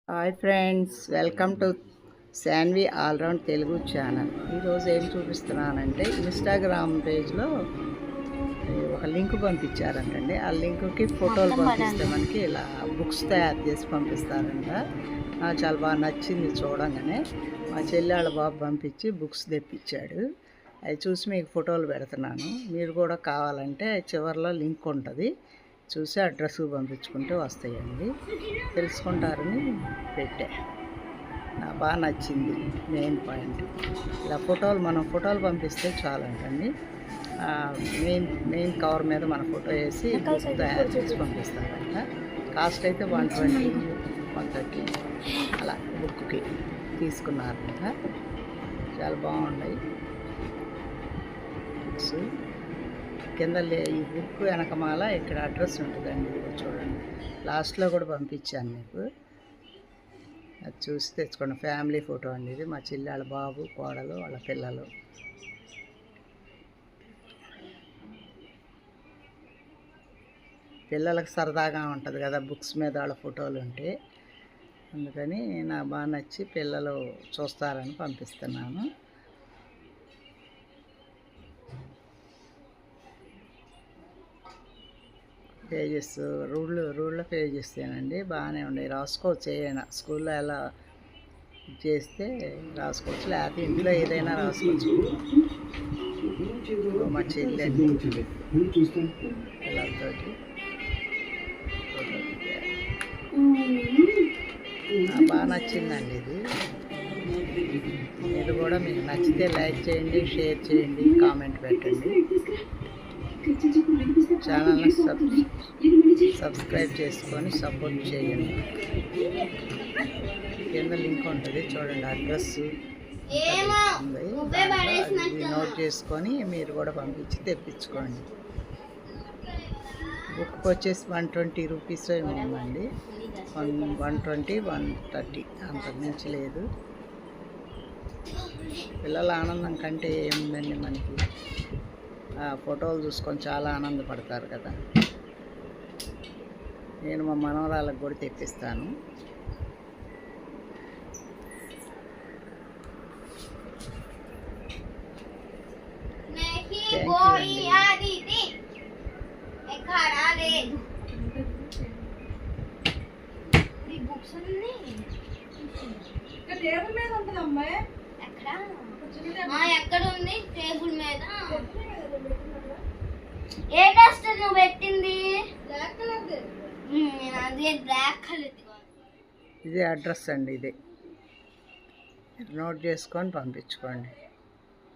Hi friends, welcome to Shanvi all round Telugu channel. ఈరోజు ఏం చూపిస్తున్నానంటే Instagram పేజ్లో ఒక లింక్ పంపించారంటండి. ఆ లింక్కి ఫోటోలు పంపిస్తే మనకి ఇలా బుక్స్ తయారు చేసి పంపిస్తారంట. నాకు చాలా బాగా నచ్చింది చూడంగానే. మా చెల్లెళ్ళ బాబు పంపించి బుక్స్ తెప్పించాడు. అవి చూసి మీకు ఫోటోలు పెడుతున్నాను. మీరు కూడా కావాలంటే చివరిలో లింక్ ఉంటుంది, చూసి అడ్రస్ పంపించుకుంటే వస్తాయండి, తెలుసుకుంటారని పెట్టా. నాకు బాగా నచ్చింది. మెయిన్ పాయింట్ ఇలా మనం ఫోటోలు పంపిస్తే చాలంటండి. మెయిన్ కవర్ మీద మన ఫోటో వేసి బుక్ తయారు చేసి పంపిస్తారంట. కాస్ట్ అయితే 120, 130 అలా బుక్కి తీసుకున్నారంట. చాలా బాగున్నాయి బుక్స్. కింద ఈ బుక్ వెనకమాల ఇక్కడ అడ్రస్ ఉంటుందండి, చూడండి. లాస్ట్లో కూడా పంపించాను మీకు, అది చూసి తెచ్చుకోండి. ఫ్యామిలీ ఫోటో అండి ఇది. మా చెల్లెళ్ళ బాబు, కోడలు, వాళ్ళ పిల్లలు. పిల్లలకు సరదాగా ఉంటుంది కదా బుక్స్ మీద వాళ్ళ ఫోటోలు ఉంటే, అందుకని నాకు బాగా నచ్చి పిల్లలు చూస్తారని పంపిస్తున్నాను. పేజెస్ రూల్లో పేజెస్ ఏనండి, బాగానే ఉన్నాయి. రాసుకోవచ్చు, ఏదైనా స్కూల్లో ఎలా చేస్తే రాసుకోవచ్చు, లేకపోతే ఇంట్లో ఏదైనా రాసుకోవచ్చు. మా చెల్లి పిల్లలతోటి బాగా నచ్చిందండి ఇది. మీరు కూడా మీకు నచ్చితే లైక్ చేయండి, షేర్ చేయండి, కామెంట్ పెట్టండి. ఛానల్ని సబ్స్క్రైబ్ చేసుకొని సపోర్ట్ చేయండి. కింద లింక్ ఉంటుంది, చూడండి. అడ్రస్ నోట్ చేసుకొని మీరు కూడా పంపించి తెప్పించుకోండి. బుక్ వచ్చేసి 120 రూపీస్ ఏమేమండి, 120, 130 అంతకు మించి లేదు. పిల్లల ఆనందం కంటే ఏముందండి మనకి. ఫోటోలు చూసుకొని చాలా ఆనందపడతారు కదా. నేను మా మనవరాలకు కూడా తెప్పిస్తాను. ఎక్కడ ఉంది టేబుల్ మీద? ఏ డస్టర్ నువ్వు పెట్టింది? Black colour. ఇది అడ్రస్ అండి, ఇది నోట్ చేసుకొని పంపించుకోండి.